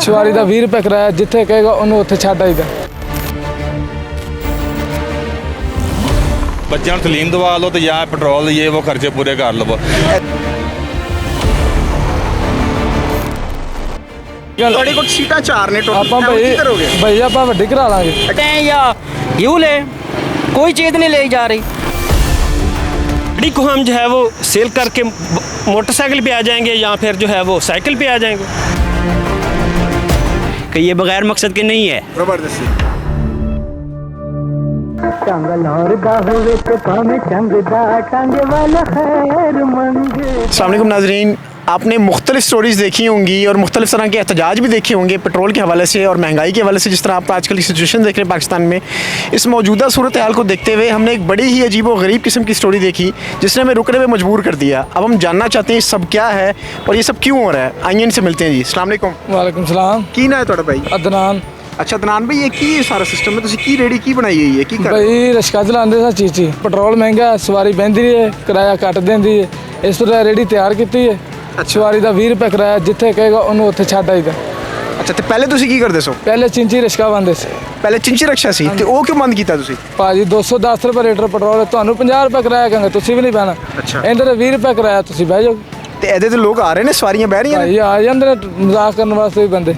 ਸਵਾਰੀ ਦਾ 20 ਰੁਪਏ ਕਿਰਾਇਆ, ਜਿੱਥੇ ਕਹੇਗਾ ਉਹਨੂੰ ਉੱਥੇ ਛੱਡ ਆਈਦਾ। ਬੱਚਿਆਂ ਨੂੰ ਤਲੀਮ ਦਵਾ ਲਓ ਤੇ ਜਾਂ ਪੈਟਰੋਲ ਇਹ ਉਹ ਖਰਚੇ ਪੂਰੇ ਕਰ ਲਵੋ। ਤੁਹਾਡੇ ਕੋਲ ਸੀਟਾਂ 4 ਨੇ ਟੋਟਲ, ਆਪਾਂ ਕੀ ਕਰੋਗੇ? ਭਾਈ ਆਪਾਂ ਵੱਡੀ ਕਰਾ ਲਾਂਗੇ। या यूँ ले, कोई चीज़ नहीं ले जा रही। गाड़ी को हम जो है वो सेल करके मोटरसाइकिल पे आ जाएंगे या फिर जो है वो साइकिल पे आ जाएंगे। कि ये बगैर मकसद के नहीं है। जबरदस्ती अस्सलाम वालेकुम नाज़रीन, आपने मुख्तलिफ स्टोरीज़ देखी होंगी और मुख्तलिफ तरह के एहतजाज भी देखे होंगे पेट्रोल के हवाले से और महंगाई के हवाले से। जिस तरह आप आजकल की सिचुएशन देख रहे हैं पाकिस्तान में, इस मौजूदा सूरत हाल को देखते हुए हमने एक बड़ी ही अजीब व गरीब किस्म की स्टोरी देखी जिसने हमें रुकने में मजबूर कर दिया। अब हम जानना चाहते हैं सब क्या है और ये सब क्यों हो रहा है। आइए इनसे मिलते हैं जी। अस्सलाम वालेकुम। वालेकुम सलाम। की ना है ਤੁਹਾਡਾ भाई? अदनान। अच्छा अदनान भाई, ये की सारा सिस्टम है? ਤੁਸੀਂ ਕੀ ਰੇੜੀ ਕੀ ਬਣਾਈ ਹੋਈ ਹੈ? ਕੀ ਕਰ ਭਾਈ ਰਿਸ਼ਕਾ ਚਲਾਉਂਦੇ ਸਾਂ ਚੀਚੀ, ਪੈਟਰੋਲ ਮਹਿੰਗਾ, ਸਵਾਰੀ ਬਹਿੰਦੀ ਹੈ, ਕਿਰਾਇਆ ਕੱਟ ਦਿੰਦੀ ਹੈ। ਇਸ ਤਰ੍ਹਾਂ ਰੇੜੀ ਤਿਆਰ ਕੀਤੀ ਹੈ। ਸਵਾਰੀ ਦਾ 20 ਰੁਪਏ ਕਿਰਾਇਆ, ਜਿੱਥੇ ਕਹੇਗਾ ਉਹਨੂੰ ਉੱਥੇ ਛੱਡ ਆਈਦਾ। ਅੱਛਾ, ਤੇ ਪਹਿਲੇ ਤੁਸੀਂ ਕੀ ਕਰਦੇ ਸੋ? ਪਹਿਲੇ ਚਿੰਚੀ ਰਿਸ਼ਕਾ ਬੰਦੇ ਸੀ। ਪਹਿਲੇ ਚਿੰਚੀ ਰਕਸ਼ਾ ਸੀ ਤੇ ਉਹ ਕਿਉਂ ਬੰਦ ਕੀਤਾ ਤੁਸੀਂ? ਭਾਜੀ 210 ਰੁਪਏ ਲੀਟਰ ਪੈਟਰੋਲ ਹੈ, ਤੁਹਾਨੂੰ 50 ਰੁਪਏ ਕਿਰਾਇਆ ਕਹਿੰਗੇ, ਤੁਸੀਂ ਵੀ ਨਹੀਂ ਬਹਿਣਾ। ਅੱਛਾ। ਇਹਦੇ 20 ਰੁਪਏ ਕਿਰਾਇਆ, ਤੁਸੀਂ ਬਹਿ ਜਾਓ। ਤੇ ਇਹਦੇ ਤੇ ਲੋਕ ਆ ਰਹੇ ਨੇ, ਸਵਾਰੀਆਂ ਬਹਿ ਰਹੀਆਂ ਨੇ? ਭਾਈ ਆ ਜਾਂਦੇ ਨੇ ਮਜ਼ਾਕ ਕਰਨ ਵਾਸਤੇ ਵੀ ਬੰਦੇ।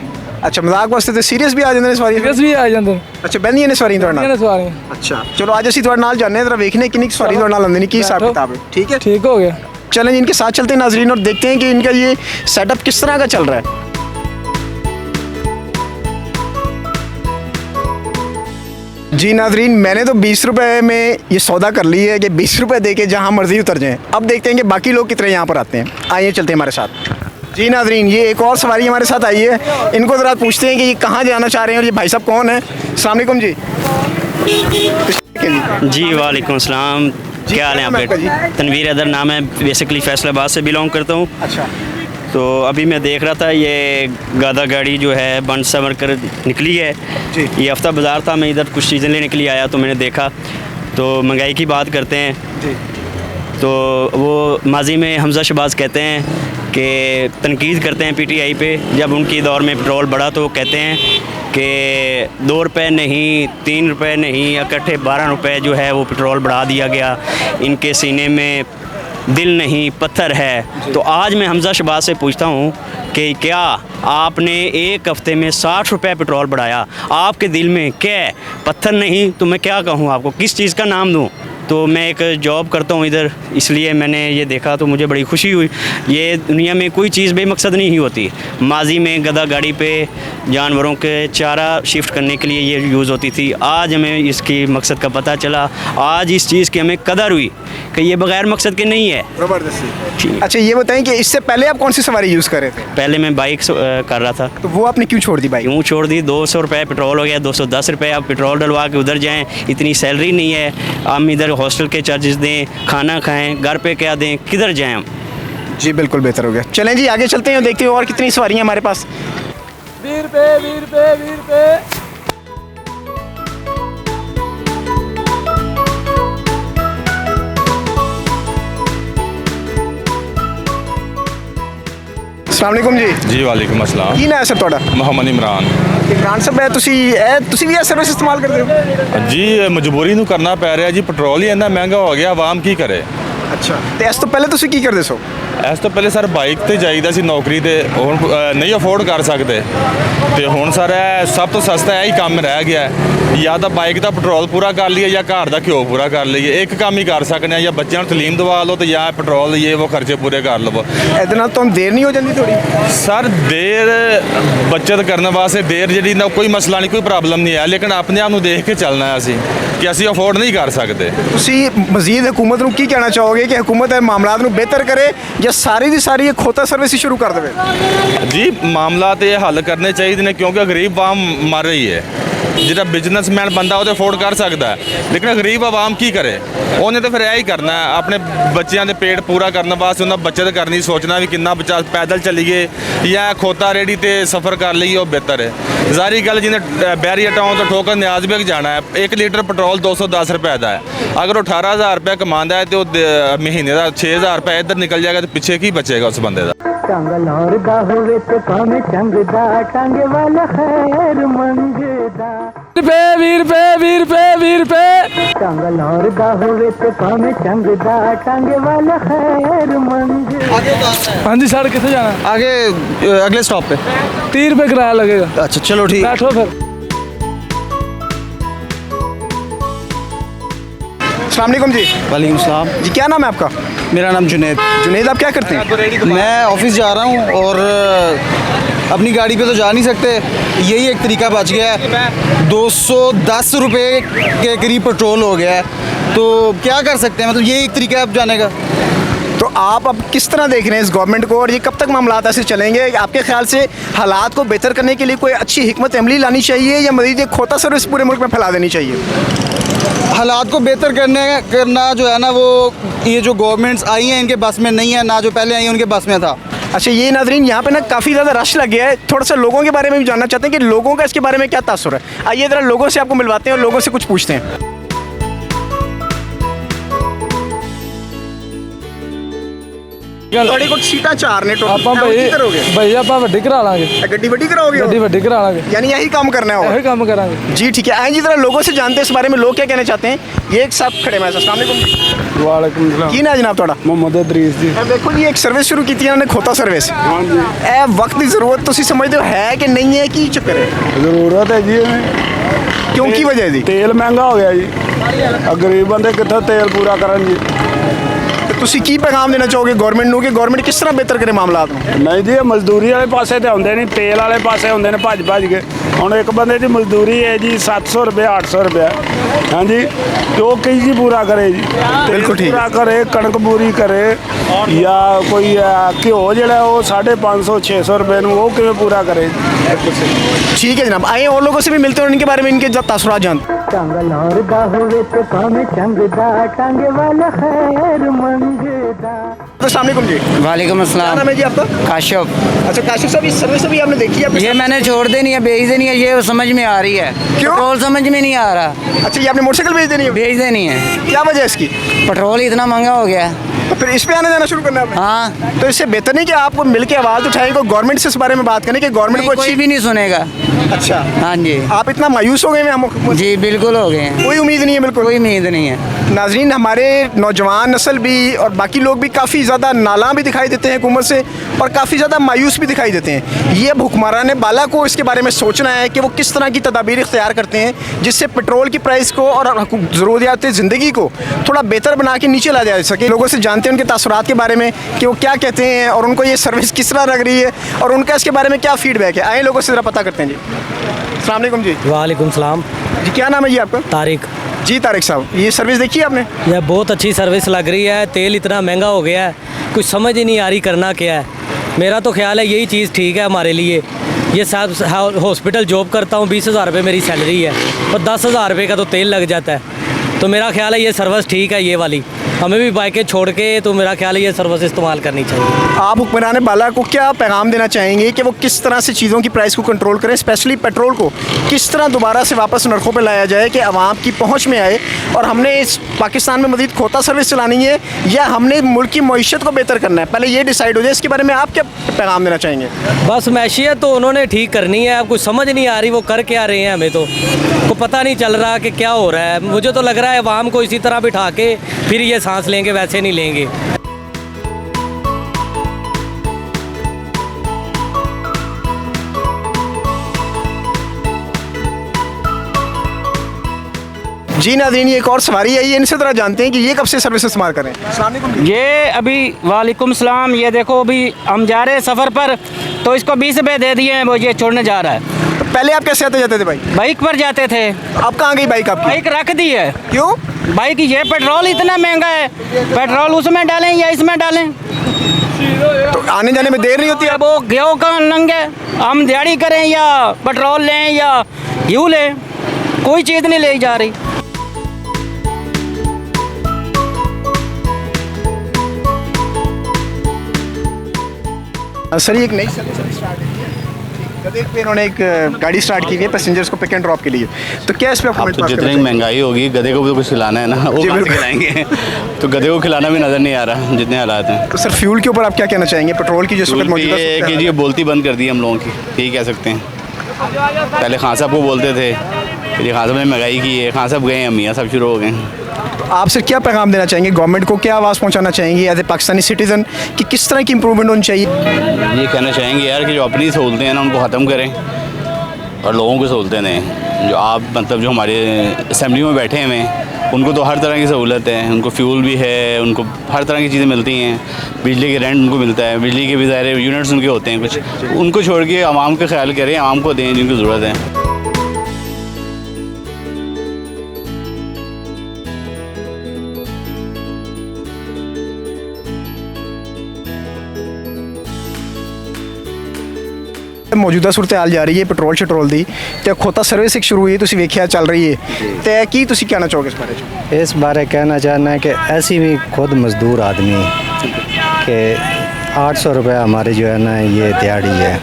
ਅੱਛਾ, ਮਜ਼ਾਕ ਵਾਸਤੇ ਤੇ ਸੀਰੀਅਸ ਵੀ ਆ ਜਾਂਦੇ ਨੇ ਸਵਾਰੀਆਂ? ਸੀਰੀਅਸ ਵੀ ਆ ਜਾਂਦੇ ਨੇ। ਅੱਛਾ, ਬਹਿੰਦੀਆਂ ਨੇ ਸਵਾਰੀਆਂ ਤੁਹਾਡੇ ਕਿੰਨੀਆਂ ਨਾਲ? ਨੇ ਸਵਾਰੀਆਂ? ਅੱਛਾ, ਚਲੋ ਅੱਜ ਅਸੀਂ ਤੁਹਾਡੇ ਨਾਲ ਜਾਂਦੇ ਹਾਂ, जरा ਵੇਖਨੇ कितनी सवारी ਤੁਹਾਡੇ ਨਾਲ ਆਉਂਦੀ ਨੇ, ਕੀ ਹਿਸਾਬ किताब है। ठीक है, ठीक हो गया। चलें जी, इनके साथ चलते हैं नाजरीन और देखते हैं कि इनका ये सेटअप किस तरह का चल रहा है। जी नाजरीन, मैंने तो 20 रुपए में ये सौदा कर ली है कि 20 रुपए दे के जहाँ मर्जी उतर जाएं। अब देखते हैं कि बाकी लोग कितने यहाँ पर आते हैं। आइए चलते हैं हमारे साथ। जी नाजरीन, ये एक और सवारी हमारे साथ आई है, इनको ज़रा पूछते हैं कि ये कहाँ जाना चाह रहे हैं और ये भाई साहब कौन है। अस्सलाम वालेकुम जी। जी वालेकुम सलाम। क्या हाल है आपके? तनवीर अदर नाम है, बेसिकली फैसलाबाद से बिलोंग करता हूँ। अच्छा, तो अभी मैं देख रहा था ये गादा गाड़ी जो है बंद संवर कर निकली है जी। ये हफ्ता बाज़ार था, मैं इधर कुछ चीज़ें लेने के लिए आया तो मैंने देखा। तो महंगाई की बात करते हैं जी। तो वो माजी में हमजा शहबाज कहते हैं कि तनकीद करते हैं PTI पे, जब उनकी दौर में पेट्रोल बढ़ा तो वो कहते हैं कि 2 रुपये नहीं, 3 रुपये नहीं, इकट्ठे 12 रुपये जो है वो पेट्रोल बढ़ा दिया गया। इनके सीने में दिल नहीं पत्थर है। तो आज मैं हमजा शहबाज से पूछता हूँ कि क्या आपने एक हफ्ते में 60 रुपये पेट्रोल बढ़ाया, आपके दिल में क्या है? पत्थर नहीं तो मैं क्या कहूँ आपको, किस चीज़ का नाम दूँ? तो मैं एक जॉब करता हूँ इधर, इसलिए मैंने ये देखा तो मुझे बड़ी खुशी हुई। ये दुनिया में कोई चीज़ बेमकसद नहीं होती। माजी में गधा गाड़ी पे जानवरों के चारा शिफ्ट करने के लिए ये यूज़ होती थी। आज हमें इसकी मकसद का पता चला, आज इस चीज़ की हमें कदर हुई कि ये बग़ैर मकसद के नहीं है। जबरदस्ती। अच्छा, ये बताएं कि इससे पहले आप कौन सी सवारी यूज़ कर रहे थे? पहले मैं बाइक कर रहा था। तो वो आपने क्यों छोड़ दी बाइक? क्यों छोड़ दी? 200 रुपये पेट्रोल हो गया, 210 रुपये। अब पेट्रोल डलवा के उधर जाएं, इतनी सैलरी नहीं है। हम इधर हॉस्टल के चार्जेस दें, खाना खाएं, घर पे क्या दें, किधर जाएं हम? जी बिल्कुल, बेहतर हो गया। चलें जी, आगे चलते हैं, देखते हैं और कितनी सवारियाँ हमारे पास। 20 रुपए, 20 रुपए, 20 रुपए। अस्सलाम वालेकुम जी। जी वालेकुम अस्सलाम। की ना है सर ਤੁਹਾਡਾ? ਮੁਹੰਮਦ ਇਮਰਾਨ। इमरान साहब है, ਤੁਸੀਂ ਵੀ ਇਹ ਸਰਵਿਸ ਇਸਤੇਮਾਲ ਕਰਦੇ ਹੋ? ਜੀ ਮਜਬੂਰੀ ਨੂੰ ਕਰਨਾ ਪੈ ਰਿਹਾ ਜੀ, ਪੈਟਰੋਲ ਹੀ ਇੰਨਾ ਮਹਿੰਗਾ ਹੋ ਗਿਆ, ਆਵਾਮ ਕੀ ਕਰੇ। ਅੱਛਾ, ਤੇ ਇਸ ਤੋਂ ਪਹਿਲੇ ਤੁਸੀਂ ਕੀ ਕਰਦੇ ਸੋ? ਇਸ ਤੋਂ ਪਹਿਲੇ ਸਰ ਬਾਈਕ ਤੇ ਜਾਈਦਾ ਸੀ ਨੌਕਰੀ ਤੇ, ਹੁਣ ਨਹੀਂ ਅਫੋਰਡ ਕਰ ਸਕਦੇ ਤੇ ਹੁਣ ਸਰ ਇਹ ਸਭ ਤੋਂ ਸਸਤਾ ਇਹੀ ਕੰਮ ਰਹਿ ਗਿਆ ਹੈ, ਜਾਂ ਤਾਂ ਬਾਈਕ ਦਾ ਪੈਟਰੋਲ ਪੂਰਾ ਕਰ ਲਈਏ ਜਾਂ ਘਰ ਦਾ ਘਿਓ ਪੂਰਾ ਕਰ ਲਈਏ। ਇੱਕ ਕੰਮ ਹੀ ਕਰ ਸਕਦੇ ਆ, ਜਾਂ ਬੱਚਿਆਂ ਨੂੰ ਤਲੀਮ ਦਵਾ ਲਓ ਤੇ ਜਾਂ ਪੈਟਰੋਲ ਇਹ ਉਹ ਖਰਚੇ ਪੂਰੇ ਕਰ ਲਵੋ। ਇਹਦੇ ਨਾਲ ਤੁਹਾਨੂੰ ਦੇਰ ਨਹੀਂ ਹੋ ਜਾਂਦੀ ਥੋੜੀ? ਸਰ ਦੇਰ ਬੱਚਤ ਕਰਨ ਵਾਸਤੇ ਦੇਰ ਜਿਹੜੀ ਨਾ ਕੋਈ ਮਸਲਾ ਨਹੀਂ, ਕੋਈ ਪ੍ਰੋਬਲਮ ਨਹੀਂ ਹੈ, ਲੇਕਿਨ ਆਪਣੇ ਆਪ ਨੂੰ ਦੇਖ ਕੇ ਚੱਲਣਾ ਹੈ ਅਸੀਂ ਕਿ ਅਸੀਂ ਅਫੋਰਡ ਨਹੀਂ ਕਰ ਸਕਦੇ। ਤੁਸੀਂ ਮਜ਼ੀਦ ਹਕੂਮਤ ਨੂੰ ਕੀ ਕਹਿਣਾ ਚਾਹੋਗੇ ਕਿ ਹਕੂਮਤ ਇਹ ਮਾਮਲਾਤ ਨੂੰ ਬਿਹਤਰ ਕਰੇ ਜਾਂ ਸਾਰੀ ਦੀ ਸਾਰੀ ਇਹ ਖੋਤਾ ਸਰਵਿਸ ਹੀ ਸ਼ੁਰੂ ਕਰ ਦੇਵੇ? ਜੀ ਮਾਮਲਾ ਤੇ ਇਹ ਹੱਲ ਕਰਨੇ ਚਾਹੀਦੇ ਨੇ, ਕਿਉਂਕਿ ਗਰੀਬ ਆਵਾਮ ਮਰ ਰਹੀ ਹੈ। ਜਿਹੜਾ ਬਿਜ਼ਨਸਮੈਨ ਬੰਦਾ ਉਹ ਤੇ ਅਫੋਰਡ ਕਰ ਸਕਦਾ ਹੈ, ਲੇਕਿਨ ਗਰੀਬ ਆਵਾਮ ਕੀ ਕਰੇ? ਉਹਨੇ ਤਾਂ ਫਿਰ ਇਹ ਹੀ ਕਰਨਾ ਹੈ, ਆਪਣੇ ਬੱਚਿਆਂ ਦੇ ਪੇਟ ਪੂਰਾ ਕਰਨ ਵਾਸਤੇ ਉਹਨਾਂ ਬੱਚਤ ਕਰਨੀ, ਸੋਚਣਾ ਵੀ ਕਿੰਨਾ ਬੱਚਾ ਪੈਦਲ ਚੱਲੀਏ ਜਾਂ ਖੋਤਾ ਰੇੜੀ ਤੇ ਸਫ਼ਰ ਕਰ ਲਈਏ, ਉਹ ਬਿਹਤਰ ਹੈ। ਜ਼ਾਰੀ ਗੱਲ ਜਿਹਨੇ ਬੈਰੀਆ ਟਾਊਨ ਤੋਂ ਠੋਕਰ ਨਿਆਜ਼ਬੇਗ ਜਾਣਾ ਹੈ, 1 ਲੀਟਰ ਪੈਟਰੋਲ 210 ਰੁਪਏ ਦਾ ਹੈ। ਅਗਰ ਉਹ 18,000 ਰੁਪਏ ਕਮਾਉਂਦਾ ਹੈ ਤੇ ਉਹ ਮਹੀਨੇ ਦਾ 6,000 ਰੁਪਏ ਇੱਧਰ ਨਿਕਲ ਜਾਏਗਾ, ਤੇ ਪਿੱਛੇ ਕੀ ਬਚੇਗਾ ਉਸ ਬੰਦੇ ਦਾ? ਟੰਗ ਲੌਰਦਾ ਹੋਵੇ ਤੇ ਭਾਵੇਂ ਚੰਗਦਾ, ਟੰਗ ਵਾਲਾ ਖੈਰ ਮੰਗਦਾ। 20 ਰੁਪਏ ਟੰਗ ਲੌਰਦਾ ਹੋਵੇ ਤੇ ਭਾਵੇਂ ਚੰਗਦਾ, ਟੰਗ ਵਾਲਾ ਖੈਰ ਮੰਗਦਾ। ਹਾਂਜੀ सर कितने जाना? आगे अगले स्टॉप पे। 30 रुपये किराया लगेगा। अच्छा चलो ठीक। बैठो फिर। अस्सलाम वालेकुम जी। वालेकुम सलाम। जी क्या नाम है आपका? मेरा नाम जुनैद। जुनैद, आप क्या करते हैं? मैं ऑफिस जा रहा हूँ और अपनी गाड़ी पे तो जा नहीं सकते, यही एक तरीका बच गया है। 210 रुपये के करीब पेट्रोल हो गया है, तो क्या कर सकते हैं? मतलब यही एक तरीका है अब जाने का। तो आप अब किस तरह देख रहे हैं इस गवर्नमेंट को, और ये कब तक मामला ऐसे चलेंगे? आपके ख्याल से हालात को बेहतर करने के लिए कोई अच्छी हिकमत अमली लानी चाहिए, या मज़ीद एक खोता सर्विस पूरे मुल्क में फैला देनी चाहिए? हालात को बेहतर करना जो है ना, वो ये जो गवर्नमेंट्स आई हैं इनके बस में नहीं है, ना जो पहले आई हैं उनके बस में था। अच्छा, ये नाजरीन यहाँ पे ना काफ़ी ज़्यादा रश लग गया है। थोड़ा सा लोगों के बारे में भी जानना चाहते हैं कि लोगों का इसके बारे में क्या तासुर है। आइए ज़रा लोगों से आपको मिलवाते हैं और लोगों से कुछ पूछते हैं। ਤੁਹਾਡੇ ਕੋਲ ਸੀਟਾਂ 4 ਨੇ ਟੋਟਲ, ਆਪਾਂ ਕੀ ਕਰੋਗੇ? ਭਾਈ ਆਪਾਂ ਵੱਡੀ ਕਰਾ ਲਾਂਗੇ, ਗੱਡੀ ਵੱਡੀ कराओगे? ਗੱਡੀ ਵੱਡੀ ਕਰਾ ਲਾਂਗੇ, यानी यही काम करना है। ਇਹੋ ਕੰਮ ਕਰਾਂਗੇ। जी ठीक है, आए जी ज़रा लोगों से जानते हैं इस बारे में, लोग क्या कहना चाहते हैं। ये एक साथ खड़े हैं। अस्सलाम वालेकुम। ਵਾਲੇਕੁਮ ਸਲਾਮ। की ना जनाब थोड़ा? ਮੁਹੰਮਦ इदरीस जी। देखो जी, एक सर्विस शुरू की थी इन्होंने, खोता सर्विस। हाँ जी। ए वक्त की ज़रूरत तुसी समझते हो है कि नहीं है, की चक्कर है? ਜ਼ਰੂਰਤ ਹੈ ਜੀ क्यों की वजह दी? ਤੇਲ ਮਹਿੰਗਾ ਹੋ ਗਿਆ ਜੀ, ਆ ਗਰੀਬ ਬੰਦੇ ਕਿੱਥੋਂ ਤੇਲ ਪੂਰਾ ਕਰਨ ਜੀ। ਤੁਸੀਂ ਕੀ ਪੈਗਾਮ ਦੇਣਾ ਚਾਹੋਗੇ ਗਵਰਨਮੈਂਟ ਨੂੰ ਕਿ ਗਵਰਨਮੈਂਟ ਕਿਸ ਤਰ੍ਹਾਂ ਬਿਹਤਰ ਕਰੇ ਮਾਮਲਾਤ ਨੂੰ? ਨਹੀਂ ਜੀ, ਇਹ ਮਜ਼ਦੂਰੀ ਵਾਲੇ ਪਾਸੇ ਤੇ ਹੁੰਦੇ ਨਹੀਂ, ਤੇਲ ਵਾਲੇ ਪਾਸੇ ਹੁੰਦੇ ਨੇ ਭੱਜ ਕੇ। ਹੁਣ ਇੱਕ ਬੰਦੇ ਦੀ ਮਜ਼ਦੂਰੀ ਹੈ ਜੀ 700 ਰੁਪਏ 800 ਰੁਪਏ, ਹਾਂਜੀ, ਤੇ ਉਹ ਕੀ ਜੀ ਪੂਰਾ ਕਰੇ ਜੀ? ਬਿਲਕੁਲ ਠੀਕ। ਪੂਰਾ ਕਰੇ, ਕਣਕ ਪੂਰੀ ਕਰੇ, ਜਾਂ ਕੋਈ ਘਿਓ ਜਿਹੜਾ ਉਹ 550 600 ਰੁਪਏ ਨੂੰ ਉਹ ਕਿਵੇਂ ਪੂਰਾ ਕਰੇ ਜੀ? ठीक है जनाब, आइए और लोगों से भी मिलते हैं, उनके बारे में इनके तासुरात जानते हैं। ਟੰਗ ਲੌਰਦਾ ਹੋਵੇ ਤੇ ਭਾਵੇਂ ਚੰਗਦਾ, ਟੰਗ ਵਾਲਾ ਖੈਰ ਮੰਗਦਾ। अस्सलाम वालेकुम जी। वालेकुम क्या अस्सलाम। नाम है जी आपका? काशिफ। अच्छा काशिफ साहब, इस सर्विस अभी आपने देखी है? ये मैंने छोड़ देनी है, भेज देनी है, ये समझ में आ रही है। क्यों? पेट्रोल समझ में नहीं आ रहा, अच्छा, ये आपने मोटरसाइकिल भेज देनी है? भेज देनी है। क्या वजह है इसकी? पेट्रोल इतना महंगा हो गया है। तो फिर इस पे आने जाना शुरू करना है आपने? हाँ, तो इससे बेहतर नहीं कि आपको मिल के आवाज़ उठाएं, को गवर्नमेंट से इस बारे में बात करें कि गवर्नमेंट को कोई अच्छी। भी नहीं सुनेगा। अच्छा, हाँ जी, आप इतना मायूस हो गए हैं हम? जी बिल्कुल हो गए हैं, कोई उम्मीद नहीं है बिल्कुल? कोई उम्मीद नहीं है। नाजरीन, हमारे नौजवान नस्ल भी और बाकी लोग भी काफ़ी ज़्यादा नाला भी दिखाई देते हैं हुकूमत से, और काफ़ी ज़्यादा मायूस भी दिखाई देते हैं। ये अब हुक्मरान बाला को इसके बारे में सोचना है कि वो किस तरह की तदाबीर इख्तियार करते हैं जिससे पेट्रोल की प्राइस को और ज़रूरियात ज़िंदगी को थोड़ा बेहतर बना के नीचे ला जा सके। लोगों से जानते हैं उनके तासुरात के बारे में कि वो क्या कहते हैं और उनको ये सर्विस किस तरह लग रही है और उनका इसके बारे में क्या फ़ीडबैक है। आए लोगों से ज़रा पता करते हैं जी। अस्सलाम वालेकुम जी। वालेकुम सलाम। जी क्या नाम है जी आपका? तारिक। जी तारिक साहब, ये सर्विस देखी है आपने? यह बहुत अच्छी सर्विस लग रही है, तेल इतना महंगा हो गया है, कुछ समझ ही नहीं आ रही करना क्या है। मेरा तो ख्याल है यही चीज़ ठीक है हमारे लिए। ये साहब हॉस्पिटल जॉब करता हूँ, 20,000 रुपये मेरी सैलरी है और 10,000 रुपये का तो तेल लग जाता है, तो मेरा ख्याल है ये सर्विस ठीक है ये वाली। हमें भी बाइकें छोड़ के तो मेरा ख्याल है ये सर्विस इस्तेमाल करनी चाहिए। आप हुक्मरान बाला को क्या पैगाम देना चाहेंगे कि वो किस तरह से चीज़ों की प्राइस को कंट्रोल करें, स्पेशली पेट्रोल को किस तरह दोबारा से वापस नरखों पर लाया जाए कि आवाम की पहुंच में आए, और हमने इस पाकिस्तान में मज़ीद खोता सर्विस चलानी है या हमने मुल्क की मईशत को बेहतर करना है, पहले ये डिसाइड हो जाए। इसके बारे में आप क्या पैगाम देना चाहेंगे? बस मैशियत तो उन्होंने ठीक करनी है, अब कुछ समझ नहीं आ रही वो कर क्या रहे हैं, हमें तो पता नहीं चल रहा कि क्या हो रहा है। मुझे तो लग रहा है अवाम को इसी तरह बिठा के फिर ये सांस लेंगे, वैसे नहीं लेंगे। जी नाज़रीन, ये एक और सवारी आई है, इनसे ज़रा जानते हैं कि ये कब से सर्विस इस्तेमाल करें। अस्सलाम वालेकुम। ये अभी वालेकुम सलाम, ये देखो अभी हम जा रहे हैं सफ़र पर, तो इसको 20 रुपये दे दिए हैं, वो ये छोड़ने जा रहा है। तो पहले आप कैसे आते जाते थे भाई? बाइक पर जाते थे। अब कहाँ गई बाइक आपकी? बाइक रख दी है। क्यों? बाइक ये पेट्रोल इतना महंगा है, पेट्रोल उसमें डालें या इसमें डालें, तो आने जाने में देर नहीं होती? अब वो गेहूँ का नंगे हम दिहाड़ी करें या पेट्रोल लें या घी लें, कोई चीज़ नहीं ले जा रही। सर ये एक नई सर्विस स्टार्ट की है, गदे पे इन्होंने एक गाड़ी स्टार्ट की है पैसेंजर्स को पिक एंड ड्रॉप के लिए, तो क्या इस पे आप अब कमेंट तो पास जितनी करना चाहेंगे? महंगाई होगी गधे को भी तो कुछ खिलाना है ना, वो जी, कहाँ से बिल्कुल। खिलाएंगे तो गधे को खिलाना भी नज़र नहीं आ रहा जितने हालात हैं। तो सर फ्यूल के ऊपर आप क्या कहना चाहेंगे, पेट्रोल की जिस वक्त फ्यूल पे मौजूदा ये है कि ये बोलती बंद कर दी हम लोगों की, यही कह सकते हैं। पहले खान साहब को बोलते थे, फिर ये खान साहब ने महंगाई की है, खान साहब गए हैं, मियाँ सब शुरू हो गए। आपसे क्या पैगाम देना चाहेंगे, गवर्नमेंट को क्या आवाज़ पहुंचाना चाहेंगे एज ए पाकिस्तानी सिटीजन कि किस तरह की इंप्रूवमेंट होनी चाहिए? ये कहना चाहेंगे यार कि जो अपनी सहूलतें हैं ना उनको ख़त्म करें और लोगों को सहूलतें दें। जो आप मतलब जो हमारे असेंबली में बैठे हुए हैं उनको तो हर तरह की सहूलत है, उनको फ्यूल भी है, उनको हर तरह की चीज़ें मिलती हैं, बिजली के रेंट उनको मिलता है, बिजली के भी ज़ाहिर यूनिट्स उनके होते हैं कुछ, उनको छोड़ के आवाम का ख्याल करें, आवाम को दें जिनको ज़रूरत है। ਮੌਜੂਦਾ ਸੂਰਤ ਹਾਲ ਜਾ ਰਹੀ ਹੈ ਪੈਟਰੋਲ ਸ਼ਟਰੋਲ ਦੀ ਤੇ ਖੋਤਾ ਸਰਵਿਸ ਇੱਕ ਸ਼ੁਰੂ ਹੋਈ ਹੈ, ਤੁਸੀਂ ਵੇਖਿਆ ਚੱਲ ਰਹੀ ਹੈ, ਤੇ ਕੀ ਤੁਸੀਂ ਕਹਿਣਾ ਚਾਹੋਗੇ ਇਸ ਬਾਰੇ 'ਚ? इस बारे कहना चाहना है कि ऐसी भी खुद मज़दूर आदमी कि 800 रुपये हमारे जो है ना ये दिहाड़ी है,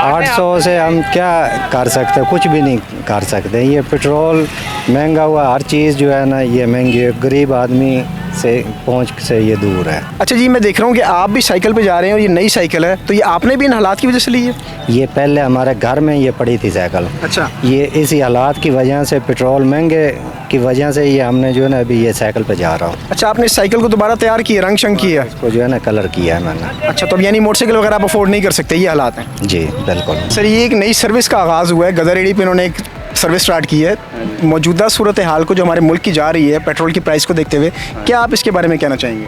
800 से हम क्या कर सकते हैं, कुछ भी नहीं कर सकते। ये पेट्रोल महंगा हुआ, हर चीज़ जो है ना ये महंगी है, गरीब आदमी से पहुंच से ये दूर है। अच्छा जी, मैं देख रहा हूँ कि आप भी साइकिल पे जा रहे हैं और ये नई साइकिल है, तो ये आपने भी इन हालात की वजह से ली है? ये पहले हमारे घर में ये पड़ी थी साइकिल। अच्छा। ये इसी हालात की वजह से, पेट्रोल महंगे की वजह से ये हमने जो है ना अभी ये साइकिल पे जा रहा हूँ। अच्छा, आपने इस साइकिल को दोबारा तैयार किया, रंग शंग किया? इसको जो है ना कलर किया है मैंने। अच्छा, तो अब यानी मोटरसाइकिल वगैरह आप अफोर्ड नहीं कर सकते, ये हालात हैं? जी बिल्कुल। सर ये एक नई सर्विस का आगाज़ हुआ है, गदर एडी पे इन्होंने एक सर्विस स्टार्ट की है। मौजूदा सूरत हाल को जो हमारे मुल्क की जा रही है पेट्रोल की प्राइस को देखते हुए, क्या आप इसके बारे में कहना चाहेंगे?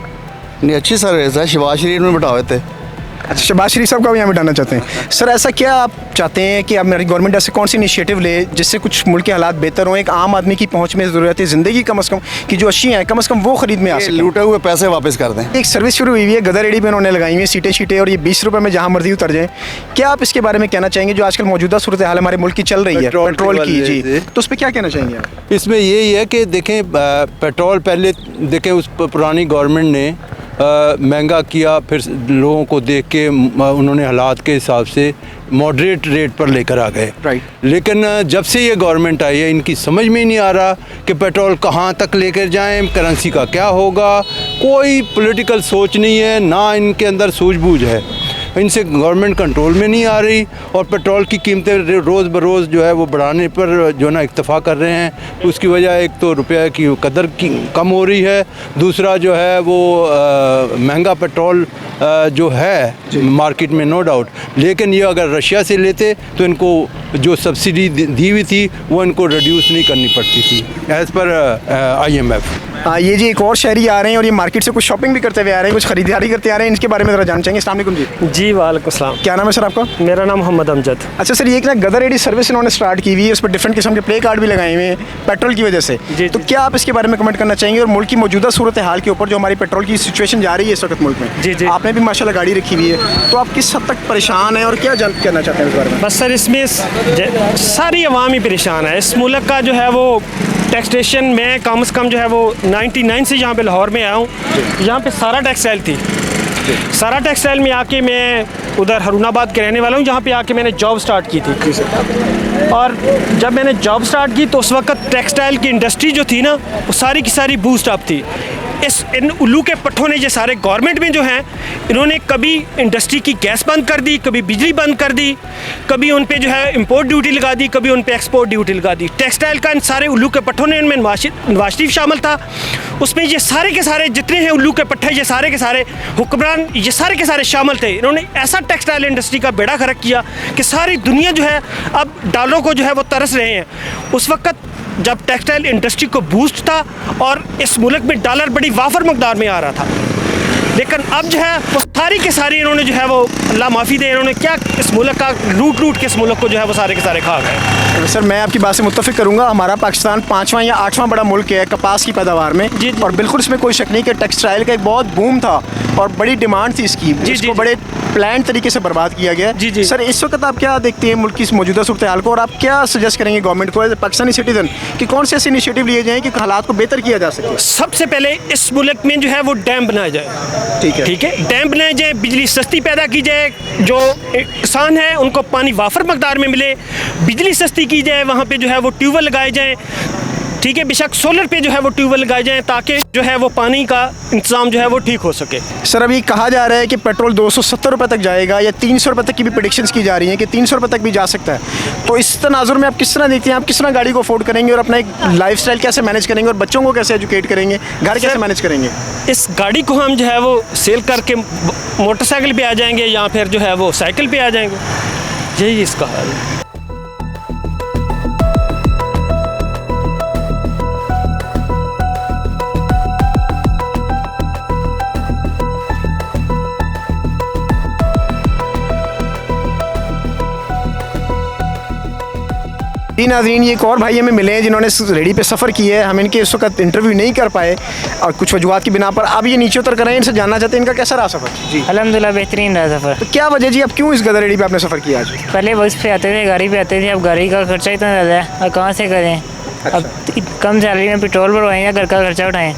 नहीं, अच्छी सर्विस है, शहबाज शरीफ में बिठाए थे। अच्छा, शहबाज शरीफ साहब का भी यहाँ बिठाना चाहते हैं। सर ऐसा क्या आप चाहते हैं कि अब हमारी गवर्नमेंट ऐसे कौन सी इनिशिएटिव ले जिससे कुछ मुल्क के हालात बेहतर हों, एक आम आदमी की पहुँच में ज़रूरत है ज़िंदगी कम अज़ कम की जो अशियाँ हैं कम अज़ कम वो ख़रीद में आ सकें, लूटे हुए पैसे वापस कर दें। एक सर्विस शुरू हुई है गदर एडी पे इन्होंने लगाई हुई है सीटें शीटें, और ये 20 रुपये में जहाँ मर्जी उतर जाएँ। क्या आप इसके बारे में कहना चाहेंगे जो आजकल मौजूदा सूरत हाल हमारे मुल्क की चल रही है पेट्रोल की? जी, तो उस पर क्या कहना चाहेंगे आप? इसमें यही है कि देखें पेट्रोल पहले देखें उस पुरानी गवर्नमेंट ने महंगा किया, फिर लोगों को देख के उन्होंने हालात के हिसाब से मॉडरेट रेट पर लेकर आ गए। राइट। लेकिन जब से ये गवर्नमेंट आई है इनकी समझ में ही नहीं आ रहा कि पेट्रोल कहाँ तक लेकर जाएं, करेंसी का क्या होगा, कोई पॉलिटिकल सोच नहीं है, ना इनके अंदर सूझबूझ है, इनसे गवर्नमेंट कंट्रोल में नहीं आ रही और पेट्रोल की कीमतें रोज़ बरोज़ जो है वो बढ़ाने पर जो ना इक्तफ़ा कर रहे हैं। उसकी वजह एक तो रुपये की कदर की कम हो रही है, दूसरा जो है वो महंगा पेट्रोल जो है मार्केट में नो डाउट, लेकिन ये अगर रशिया से लेते तो इनको जो सब्सिडी दी हुई थी वो इनको रिड्यूस नहीं करनी पड़ती थी एज़ पर IMF। ये जी एक और शहरी आ रहे हैं और ये मार्केट से कुछ शॉपिंग भी करते हुए आ रहे हैं, कुछ खरीदारी करते आ रहे हैं, इनके बारे में ज़रा जानना चाहेंगे। अस्सलाम वालेकुम जी। जी वालेकुम सलाम। क्या नाम है सर आपका? मेरा नाम मोहम्मद अमजद। अच्छा सर, ये एक ना गदर एडी सर्विस इन्होंने स्टार्ट की हुई है, उस पर डिफरेंट किस्म के प्ले कार्ड भी लगाए हुए हैं पेट्रोल की वजह से, तो क्या आप इसके बारे में कमेंट करना चाहेंगे? और मुल्क की मौजूदा सूरत हाल के ऊपर जो हमारी पेट्रोल की सिचुएशन जा रही है इस वक्त मुल्क में, जी जी, आपने भी माशाल्लाह गाड़ी रखी हुई है, तो आप किस हद तक परेशान हैं और क्या कहना चाहते हैं इस बारे में? बस सर इसमें सारी अवाम ही परेशान है। इस मुल्क का जो है वो टैक्सेशन में कम से कम जो है वो 99 से यहाँ पे लाहौर में आया हूँ, यहाँ पे सारा टेक्सटाइल थी, सारा टेक्सटाइल में आके मैं उधर हरुणाबाद के रहने वाला हूँ, जहाँ पे आके मैंने जॉब स्टार्ट की थी। और जब मैंने जॉब स्टार्ट की तो उस वक्त टेक्सटाइल की इंडस्ट्री जो थी ना वो सारी की सारी बूस्ट अप थी। इन उल्लू के पट्ठों ने जो सारे गवर्नमेंट में जो हैं इन्होंने कभी इंडस्ट्री की गैस बंद कर दी, कभी बिजली बंद कर दी, कभी उन पे जो है इंपोर्ट ड्यूटी लगा दी, कभी उन पे एक्सपोर्ट ड्यूटी लगा दी। टेक्सटाइल का इन सारे उल्लू के पट्ठों ने, इनमें नवाज शरीफ शामिल था, उसमें ये सारे के सारे जितने हैं उल्लू के पट्टे, ये सारे के सारे हुक्मरान, ये सारे के सारे शामिल थे। इन्होंने ऐसा टेक्सटाइल इंडस्ट्री का बेड़ा गर्क किया कि सारी दुनिया जो है अब डॉलरों को जो है वो तरस रहे हैं। उस वक्त जब टेक्सटाइल इंडस्ट्री को बूस्ट था और इस मुल्क में डॉलर बड़ी वाफर मकदार में आ रहा था, लेकिन अब जो है वो सारी के सारी इन्होंने जो है वो अल्लाह माफ़ी दे, इन्होंने क्या इस मुल्क का लूट के इस मुल्क को जो है वो सारे के सारे खा गए। सर मैं आपकी बात से मुत्तफिक करूंगा। हमारा पाकिस्तान 5वां या 8वां बड़ा मुल्क है कपास की पैदावार में, और बिल्कुल इसमें कोई शक नहीं कि टेक्सटाइल का एक बहुत बूम था और बड़ी डिमांड थी इसकी, जिसको बड़े प्लान तरीके से बर्बाद किया गया। जी सर, इस वक्त आप क्या देखते हैं मुल्क की इस मौजूदा सूरत हाल को, और आप क्या सजेस्ट करेंगे गवर्नमेंट को एज ए पाकिस्तानी सिटीजन कि कौन से ऐसे इनिशिएटिव लिए जाएँ कि हालात को बेहतर किया जा सके? सबसे पहले इस मुल्क में जो है वो डैम बनाया जाए। ठीक है, डैम बनाया जाए, बिजली सस्ती पैदा की जाए, जो किसान है उनको पानी वाफर मकदार में मिले, बिजली सस्ती की जाए, वहाँ पे जो है वो ट्यूबवेल लगाए जाएँ। ठीक है, बेशक सोलर पे जो है वो ट्यूबवेल लगाए जाएँ ताकि जो है वो पानी का इंतजाम जो है वो ठीक हो सके। सर अभी कहा जा रहा है कि पेट्रोल 270 रुपये तक जाएगा या 300 रुपये तक की भी प्रेडिक्शंस की जा रही हैं कि 300 रुपये तक भी जा सकता है। तो इस तनाजुर में आप किस तरह देखते हैं, आप किस तरह गाड़ी को अफोर्ड करेंगे और अपना एक लाइफस्टाइल कैसे मैनेज करेंगे और बच्चों को कैसे एजुकेट करेंगे, घर कैसे मैनेज करेंगे? इस गाड़ी को हम जो है वो सेल करके मोटरसाइकिल पे आ जाएंगे या फिर जो है वो साइकिल पे आ जाएंगे, यही इसका हाल है। नाज़रीन, ये एक और भाई हमें मिले हैं जिन्होंने इस रेडी पे सफ़र किया है। हम इनके इस वक्त इंटरव्यू नहीं कर पाए और कुछ वजूहत की बिना पर। अब ये नीचे उतर कर रहे हैं, इनसे जानना चाहते हैं इनका कैसा रहा सफ़र। जी अल्हम्दुलिल्लाह बेहतरीन रहा सफ़र। तो क्या वजह जी, अब क्यों इस गदर रेडी पे आपने सफ़र किया आज? पहले बस पे आते थे, गाड़ी पे आते थे, अब गाड़ी का खर्चा इतना ज़्यादा है, अब कहाँ से करें? अब कम सैलरी में पेट्रोल भरवाएं या घर का खर्चा उठाएँ।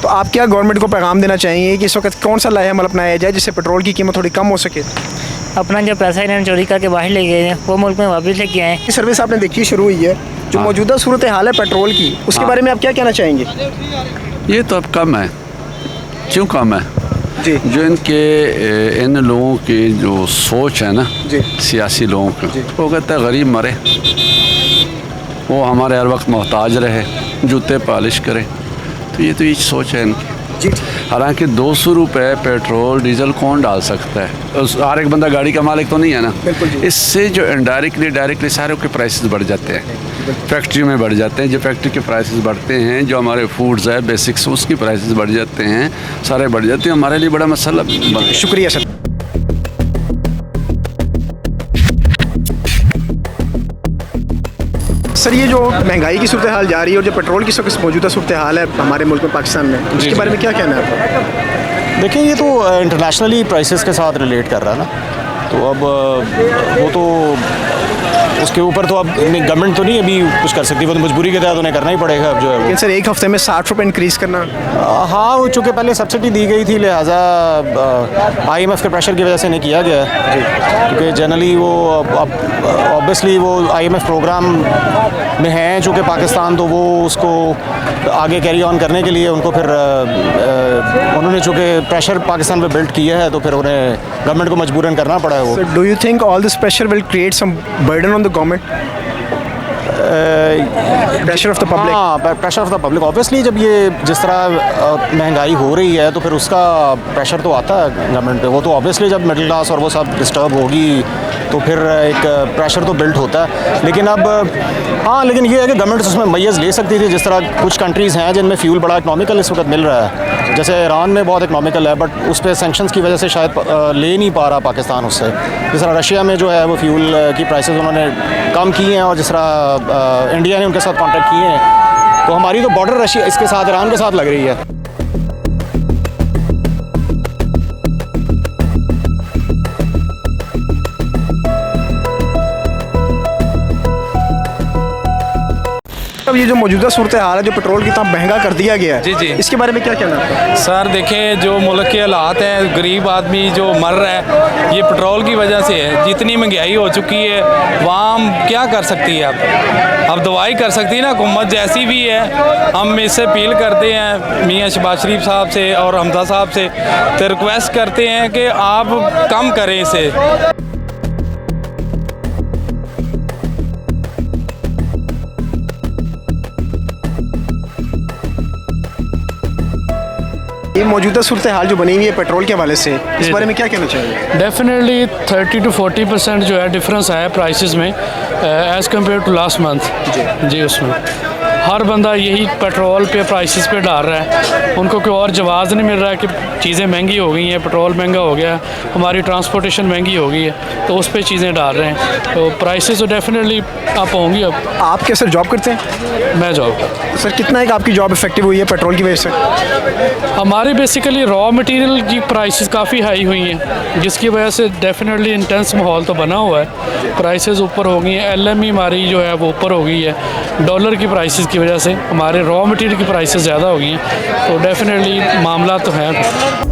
तो आप क्या गवर्नमेंट को पैगाम देना चाहेंगे कि इस वक्त कौन सा लाहे अमल अपनाया जाए जिससे पेट्रोल की कीमत थोड़ी कम हो सके? अपना जो पैसा इन्होंने चोरी करके बाहर ले गए हैं वो मुल्क में वापस लेके आए। सर्विस आपने देखी शुरू हुई है, जो मौजूदा सूरत हाल है पेट्रोल की, उसके बारे में आप क्या कहना चाहेंगे? ये तो अब कम है। क्यों कम है? जी, जो इन लोगों की जो सोच है ना, सियासी लोगों की, वो कहते हैं गरीब मरे, वो हमारे हर वक्त मोहताज रहे, जूते पॉलिश करें। तो ये सोच है इनकी। हालांकि 200 रुपये पेट्रोल डीजल कौन डाल सकता है? हर एक बंदा गाड़ी का मालिक तो नहीं है ना। इससे जो इनडायरेक्टली डायरेक्टली सारे के प्राइसेस बढ़ जाते हैं, फैक्ट्री में बढ़ जाते हैं। जो फैक्ट्री के प्राइसेस बढ़ते हैं, जो हमारे फूड्स है बेसिक्स, उसकी प्राइसेस बढ़ जाते हैं, सारे बढ़ जाते हैं। हमारे लिए बड़ा मसला। शुक्रिया सर। सर ये जो महंगाई की सूरत हाल जा रही है और जो पेट्रोल की मौजूदा सूरत हाल है हमारे मुल्क में पाकिस्तान में, उसके बारे में क्या कहना है आपका? देखिए, ये तो इंटरनेशनली प्राइसेस के साथ रिलेट कर रहा है ना, तो अब वो तो उसके ऊपर तो अब गवर्नमेंट तो नहीं अभी कुछ कर सकती, वो तो मजबूरी के तहत उन्हें करना ही पड़ेगा। अब जो है लेकिन सर एक हफ्ते में 60 रुपये इंक्रीज़ करना, हाँ, वो चूँकि पहले सब्सिडी दी गई थी, लिहाजा IMF के प्रेशर की वजह से इन्हें किया गया है, क्योंकि जनरली वो अब ऑब्वियसली वो IMF प्रोग्राम में हैं चूँकि पाकिस्तान, तो वो उसको आगे कैरी ऑन करने के लिए उनको फिर उन्होंने चूँकि प्रेशर पाकिस्तान पे बिल्ड किया है, तो फिर उन्हें गवर्नमेंट को मजबूरन करना पड़ा है। वो do you think all this pressure will create some burden on the government? Pressure of the public. हाँ, pressure of the public. Obviously जब ये जिस तरह महंगाई हो रही है तो फिर उसका प्रेशर तो आता है गवर्नमेंट पे। वो तो ऑब्वियसली जब मिडिल क्लास और वो सब डिस्टर्ब होगी तो फिर एक प्रेशर तो बिल्ट होता है। लेकिन अब हाँ, लेकिन ये है कि गवर्नमेंट उसमें मैयज़ ले सकती थी। जिस तरह कुछ कंट्रीज़ हैं जिनमें फ्यूल बड़ा इकनॉमिकल इस वक्त मिल रहा है, जैसे ईरान में बहुत इकनॉमिकल है, बट उस पर सैंक्शंस की वजह से शायद ले नहीं पा रहा पाकिस्तान उससे। जिस तरह रशिया में जो है वो फ्यूल की प्राइसेस उन्होंने कम की हैं, और जिस तरह इंडिया ने उनके साथ कॉन्ट्रैक्ट किए हैं, तो हमारी तो बॉर्डर रशिया इसके साथ ईरान के साथ लग रही है। अब ये जो मौजूदा सूरत हाल है, जो पेट्रोल कितना महंगा कर दिया गया है, जी, इसके बारे में क्या कहना है? सर देखें, जो मुल्क के हालात हैं, गरीब आदमी जो मर रहा है ये पेट्रोल की वजह से है। जितनी महंगाई हो चुकी है वहाँ हम क्या कर सकती है? अब दवाई कर सकती है ना हुकूमत, जैसी भी है। हम इससे अपील करते हैं मियाँ शहबाज शरीफ साहब से और हमजा साहब से, तो रिक्वेस्ट करते हैं कि आप कम करें इसे। ये मौजूदा सूरत हाल जो बनी हुई है पेट्रोल के हवाले से, इस बारे में क्या कहना चाहिए? डेफिनेटली 30 to 40% जो है डिफरेंस आया प्राइसेस में as compare to last month. जी उसमें हर बंदा यही पेट्रोल पे प्राइसेस पे डाल रहा है, उनको कोई और जवाब नहीं मिल रहा है कि चीज़ें महंगी हो गई हैं, पेट्रोल महंगा हो गया, हमारी ट्रांसपोर्टेशन महंगी हो गई है, तो उस पर चीज़ें डाल रहे हैं। तो प्राइसेस तो डेफिनेटली अप होंगी। अब आप क्या सर जॉब करते हैं? मैं जॉब। सर कितना एक आपकी जॉब इफेक्टिव हुई है पेट्रोल की वजह से? हमारी बेसिकली रॉ मटेरियल की प्राइसेस काफ़ी हाई हुई हैं, जिसकी वजह से डेफिनेटली इंटेंस माहौल तो बना हुआ है। प्राइसेस ऊपर हो गई हैं, LME हमारी जो है वो ऊपर हो गई है, डॉलर की प्राइसेस की वजह से हमारे रॉ मटेरियल की प्राइसेस ज़्यादा हो गई हैं, तो डेफिनेटली मामला तो है।